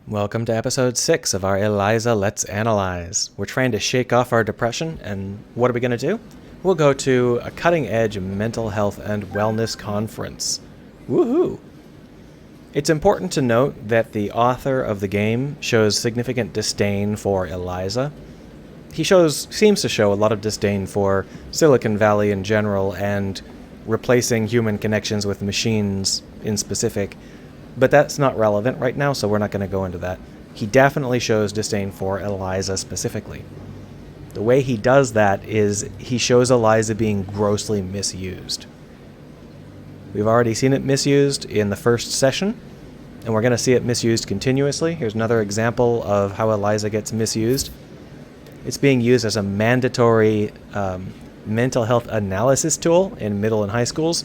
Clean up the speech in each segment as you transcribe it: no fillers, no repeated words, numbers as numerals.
Welcome to episode 6 of our Eliza Let's Analyze. We're trying to shake off our depression, and what are we going to do? We'll go to a cutting-edge mental health and wellness conference. Woohoo! It's important to note that the author of the game shows significant disdain for Eliza. He seems to show a lot of disdain for Silicon Valley in general and replacing human connections with machines in specific. But that's not relevant right now, so we're not going to go into that. He definitely shows disdain for Eliza specifically. The way he does that is he shows Eliza being grossly misused. We've already seen it misused in the first session, and we're going to see it misused continuously. Here's another example of how Eliza gets misused. It's being used as a mandatory mental health analysis tool in middle and high schools.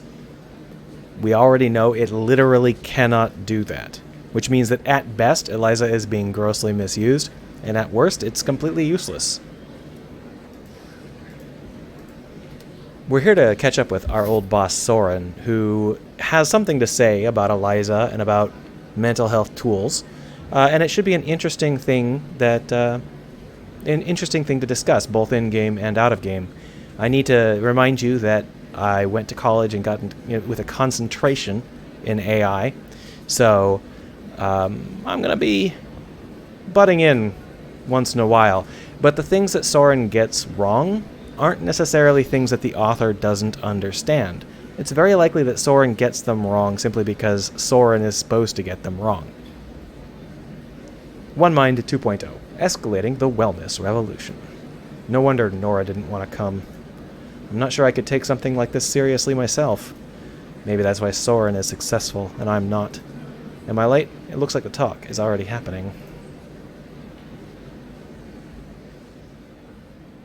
We already know it literally cannot do that, which means that at best, Eliza is being grossly misused, and at worst, it's completely useless. We're here to catch up with our old boss, Soren, who has something to say about Eliza and about mental health tools, and it should be an interesting thing to discuss, both in-game and out-of-game. I need to remind you that I went to college and got with a concentration in AI, so I'm going to be butting in once in a while. But the things that Soren gets wrong aren't necessarily things that the author doesn't understand. It's very likely that Soren gets them wrong simply because Soren is supposed to get them wrong. One Mind 2.0, escalating the wellness revolution. No wonder Nora didn't want to come. I'm not sure I could take something like this seriously myself. Maybe that's why Soren is successful and I'm not. Am I late? It looks like the talk is already happening.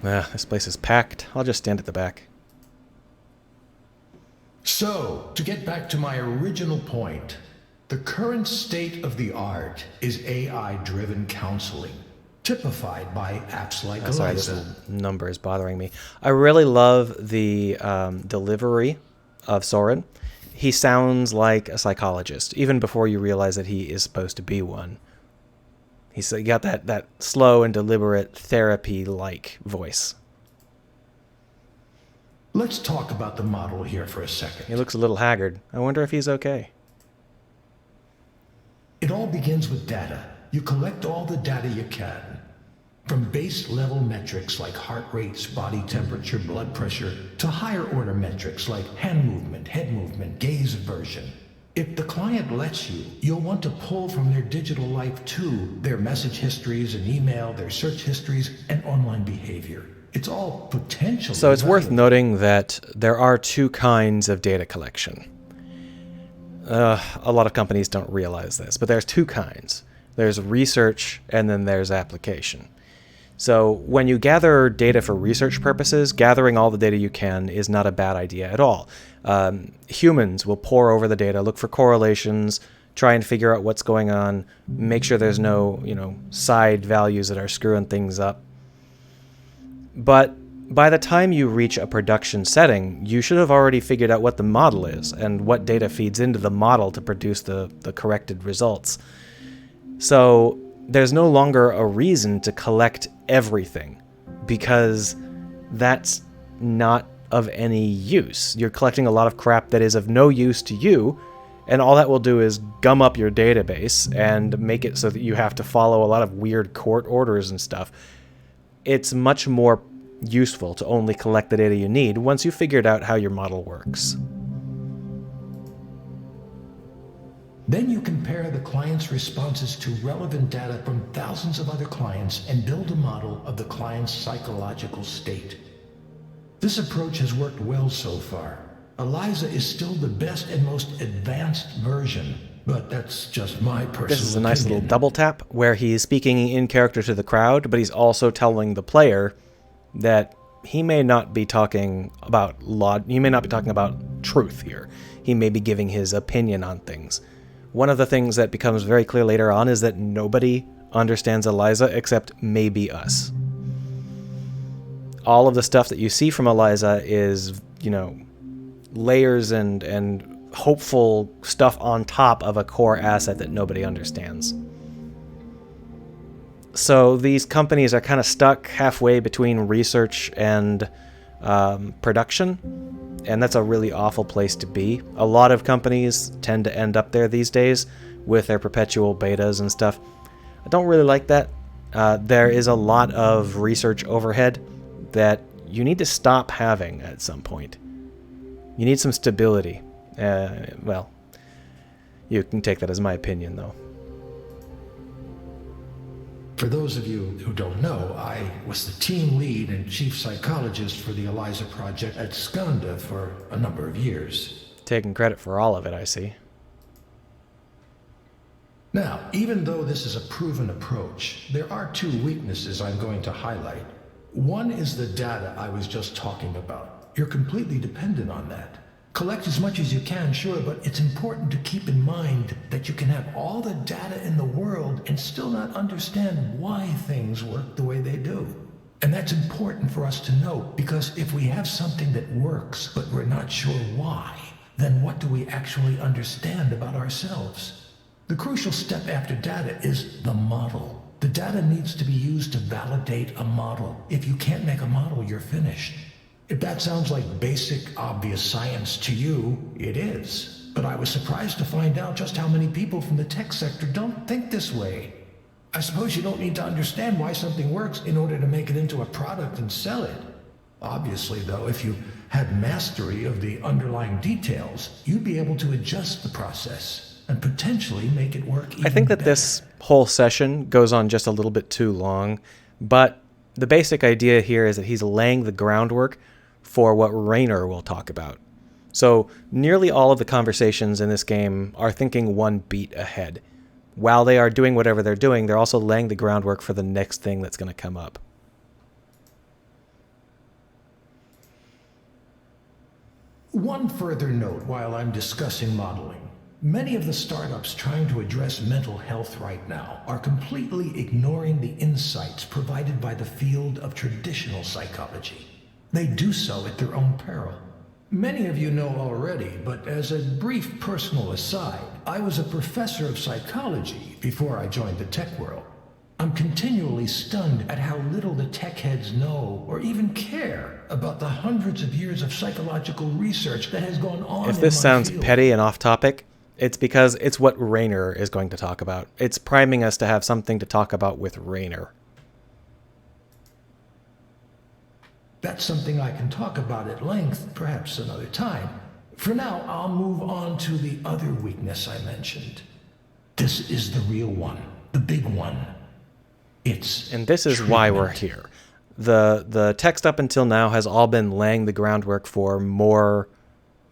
This place is packed. I'll just stand at the back. So, to get back to my original point, the current state of the art is AI-driven counseling, typified by apps like Eliza. Sorry, this number is bothering me. I really love the delivery of Soren. He sounds like a psychologist, even before you realize that he is supposed to be one. He's got that slow and deliberate therapy-like voice. Let's talk about the model here for a second. He looks a little haggard. I wonder if he's okay. It all begins with data. You collect all the data you can. From base level metrics like heart rates, body temperature, blood pressure, to higher order metrics like hand movement, head movement, gaze aversion. If the client lets you, you'll want to pull from their digital life too, their message histories and email, their search histories, and online behavior. It's all potential. So it's worth noting that there are two kinds of data collection. A lot of companies don't realize this, but there's two kinds. There's research and then there's application. So when you gather data for research purposes, gathering all the data you can is not a bad idea at all. Humans will pore over the data, look for correlations, try and figure out what's going on, make sure there's no, side values that are screwing things up. But by the time you reach a production setting, you should have already figured out what the model is and what data feeds into the model to produce the corrected results. So there's no longer a reason to collect everything because that's not of any use. You're collecting a lot of crap that is of no use to you, and all that will do is gum up your database and make it so that you have to follow a lot of weird court orders and stuff. It's much more useful to only collect the data you need once you've figured out how your model works. Then you compare the client's responses to relevant data from thousands of other clients and build a model of the client's psychological state. This approach has worked well so far. Eliza is still the best and most advanced version, but that's just my personal opinion. This is a nice little double tap where he's speaking in character to the crowd, but he's also telling the player that he may not be talking about truth here. He may be giving his opinion on things. One of the things that becomes very clear later on is that nobody understands Eliza except maybe us. All of the stuff that you see from Eliza is, layers and hopeful stuff on top of a core asset that nobody understands. So these companies are kind of stuck halfway between research and production, and that's a really awful place to be. A lot of companies tend to end up there these days with their perpetual betas and stuff. I don't really like that. There is a lot of research overhead that you need to stop having at some point. You need some stability. Well, you can take that as my opinion, though. For those of you who don't know, I was the team lead and chief psychologist for the Eliza project at Skanda for a number of years. Taking credit for all of it, I see. Now, even though this is a proven approach, there are two weaknesses I'm going to highlight. One is the data I was just talking about. You're completely dependent on that. Collect as much as you can, sure, but it's important to keep in mind that you can have all the data in the world and still not understand why things work the way they do. And that's important for us to know, because if we have something that works, but we're not sure why, then what do we actually understand about ourselves? The crucial step after data is the model. The data needs to be used to validate a model. If you can't make a model, you're finished. If that sounds like basic, obvious science to you, it is. But I was surprised to find out just how many people from the tech sector don't think this way. I suppose you don't need to understand why something works in order to make it into a product and sell it. Obviously, though, if you had mastery of the underlying details, you'd be able to adjust the process and potentially make it work even I think that better. this whole session goes on just a little bit too long, but the basic idea here is that he's laying the groundwork for what Raynor will talk about. So nearly all of the conversations in this game are thinking one beat ahead. While they are doing whatever they're doing, they're also laying the groundwork for the next thing that's going to come up. One further note while I'm discussing modeling. Many of the startups trying to address mental health right now are completely ignoring the insights provided by the field of traditional psychology. They do so at their own peril. Many of you know already, but as a brief personal aside, I was a professor of psychology before I joined the tech world. I'm continually stunned at how little the tech heads know or even care about the hundreds of years of psychological research that has gone on. If this in my sounds field. petty and off topic, it's because it's what Raynor is going to talk about. It's priming us to have something to talk about with Raynor. That's something I can talk about at length, perhaps another time. For now, I'll move on to the other weakness I mentioned. This is the real one, the big one. And this is why we're here. The text up until now has all been laying the groundwork for more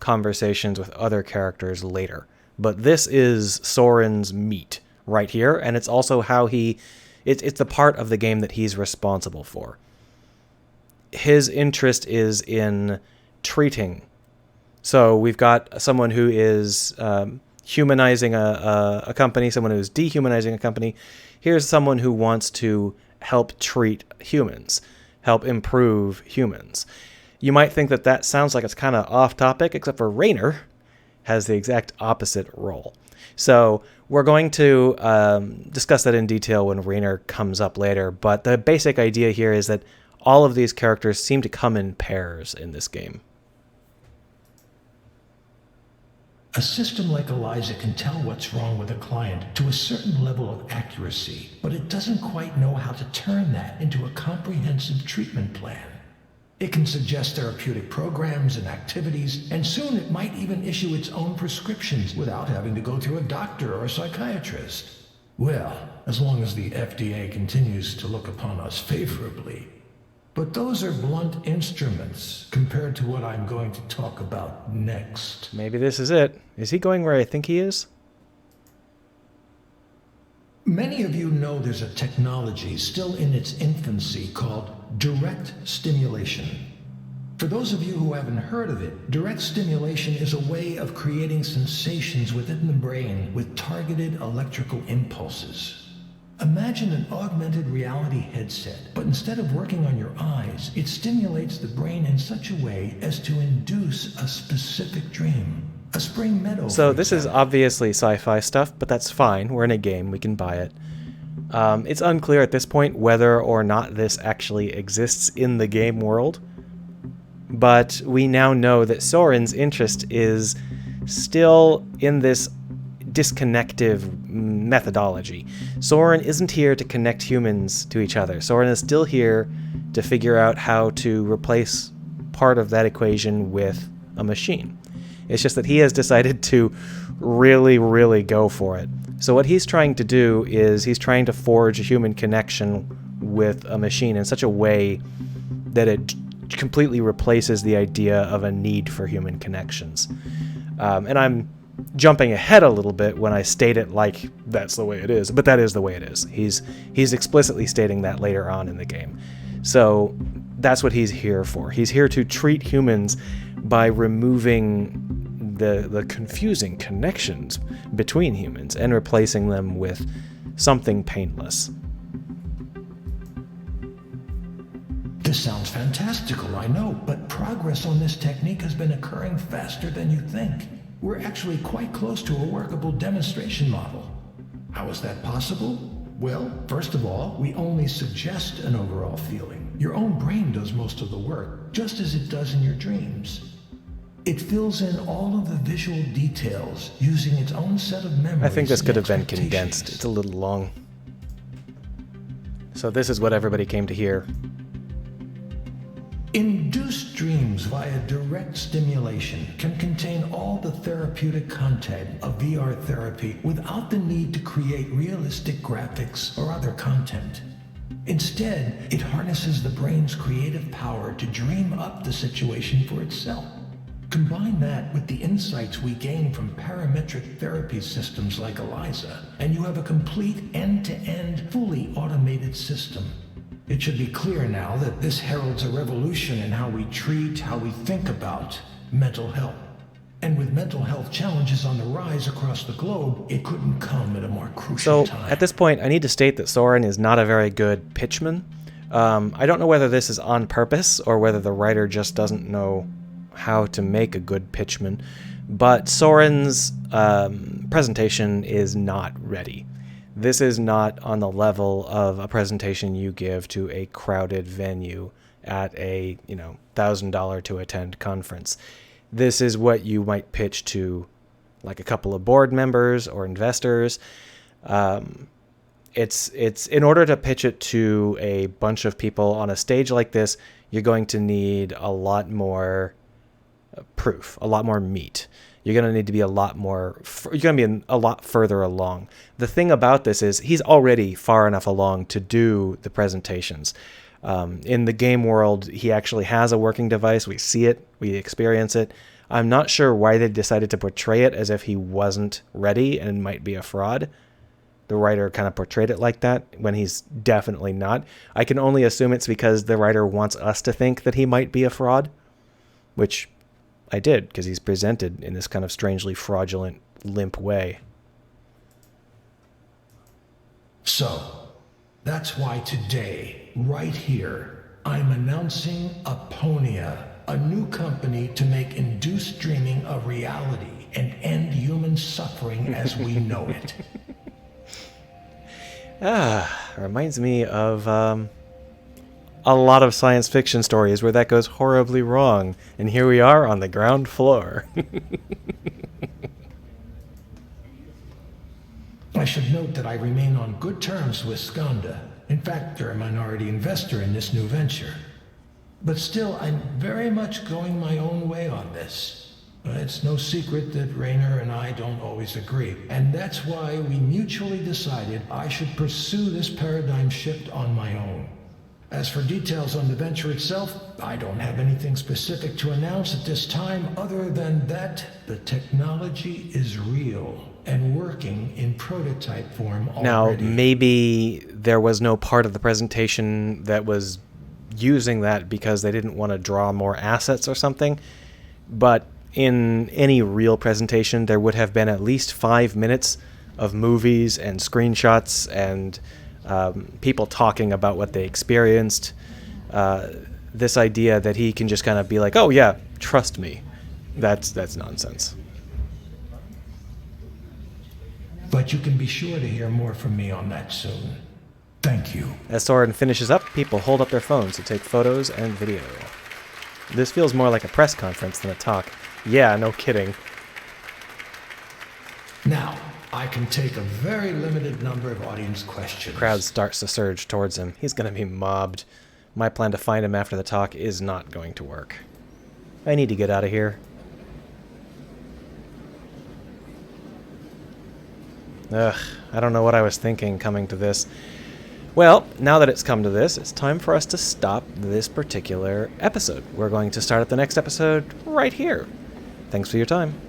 conversations with other characters later. But this is Soren's meat right here, and it's also how it's the part of the game that he's responsible for. His interest is in treating. So we've got someone who is humanizing a company, someone who's dehumanizing a company. Here's someone who wants to help treat humans, help improve humans. You might think that that sounds like it's kind of off topic, except for Raynor has the exact opposite role. So we're going to discuss that in detail when Raynor comes up later, but the basic idea here is that all of these characters seem to come in pairs in this game. A system like Eliza can tell what's wrong with a client to a certain level of accuracy, but it doesn't quite know how to turn that into a comprehensive treatment plan. It can suggest therapeutic programs and activities, and soon it might even issue its own prescriptions without having to go through a doctor or a psychiatrist. Well, as long as the FDA continues to look upon us favorably. But those are blunt instruments compared to what I'm going to talk about next. Maybe this is it. Is he going where I think he is? Many of you know there's a technology still in its infancy called direct stimulation. For those of you who haven't heard of it, direct stimulation is a way of creating sensations within the brain with targeted electrical impulses. Imagine an augmented reality headset, but instead of working on your eyes, it stimulates the brain in such a way as to induce a specific dream. A spring meadow. So this is obviously sci-fi stuff, but that's fine. We're in a game. We can buy it. It's unclear at this point whether or not this actually exists in the game world, but we now know that Soren's interest is still in this disconnective methodology. Soren isn't here to connect humans to each other. Soren is still here to figure out how to replace part of that equation with a machine. It's just that he has decided to really, really go for it. So what he's trying to do is he's trying to forge a human connection with a machine in such a way that it completely replaces the idea of a need for human connections. And I'm jumping ahead a little bit when I state it like that's the way it is, but that is the way it is. He's explicitly stating that later on in the game. So that's what he's here for. He's here to treat humans by removing the confusing connections between humans and replacing them with something painless. This sounds fantastical, I know, but progress on this technique has been occurring faster than you think. We're actually quite close to a workable demonstration model. How is that possible? Well, first of all, we only suggest an overall feeling. Your own brain does most of the work, just as it does in your dreams. It fills in all of the visual details using its own set of memories. I think this could have been condensed. It's a little long. So this is what everybody came to hear. Induced dreams via direct stimulation can contain all the therapeutic content of VR therapy without the need to create realistic graphics or other content. Instead, it harnesses the brain's creative power to dream up the situation for itself. Combine that with the insights we gain from parametric therapy systems like Eliza, and you have a complete end-to-end, fully automated system. It should be clear now that this heralds a revolution in how we treat, how we think about mental health. And with mental health challenges on the rise across the globe, it couldn't come at a more crucial time. At this point, I need to state that Soren is not a very good pitchman. I don't know whether this is on purpose or whether the writer just doesn't know how to make a good pitchman, but Soren's presentation is not ready. This is not on the level of a presentation you give to a crowded venue at a, $1,000 to attend conference. This is what you might pitch to like a couple of board members or investors. It's in order to pitch it to a bunch of people on a stage like this, you're going to need a lot more proof, a lot more meat. You're going to need to be a lot further along. The thing about this is he's already far enough along to do the presentations. In the game world, he actually has a working device. We see it, we experience it. I'm not sure why they decided to portray it as if he wasn't ready and might be a fraud. The writer kind of portrayed it like that when he's definitely not. I can only assume it's because the writer wants us to think that he might be a fraud, which I did, because he's presented in this kind of strangely fraudulent, limp way. So, that's why today, right here, I'm announcing Aponia, a new company to make induced dreaming a reality and end human suffering as we know it. Reminds me of a lot of science fiction stories where that goes horribly wrong, and here we are on the ground floor. I should note that I remain on good terms with Skanda. In fact, they're a minority investor in this new venture. But still, I'm very much going my own way on this. It's no secret that Raynor and I don't always agree, and that's why we mutually decided I should pursue this paradigm shift on my own. As for details on the venture itself, I don't have anything specific to announce at this time other than that the technology is real and working in prototype form already. Now, maybe there was no part of the presentation that was using that because they didn't want to draw more assets or something, but in any real presentation, there would have been at least 5 minutes of movies and screenshots and people talking about what they experienced. This idea that he can just kind of be like, oh yeah, trust me, that's nonsense. But you can be sure to hear more from me on that soon. Thank you. As Soren finishes up, people hold up their phones to take photos and video. This feels more like a press conference than a talk. Yeah, no kidding. Now, I can take a very limited number of audience questions. The crowd starts to surge towards him. He's going to be mobbed. My plan to find him after the talk is not going to work. I need to get out of here. Ugh, I don't know what I was thinking coming to this. Well, now that it's come to this, it's time for us to stop this particular episode. We're going to start at the next episode right here. Thanks for your time.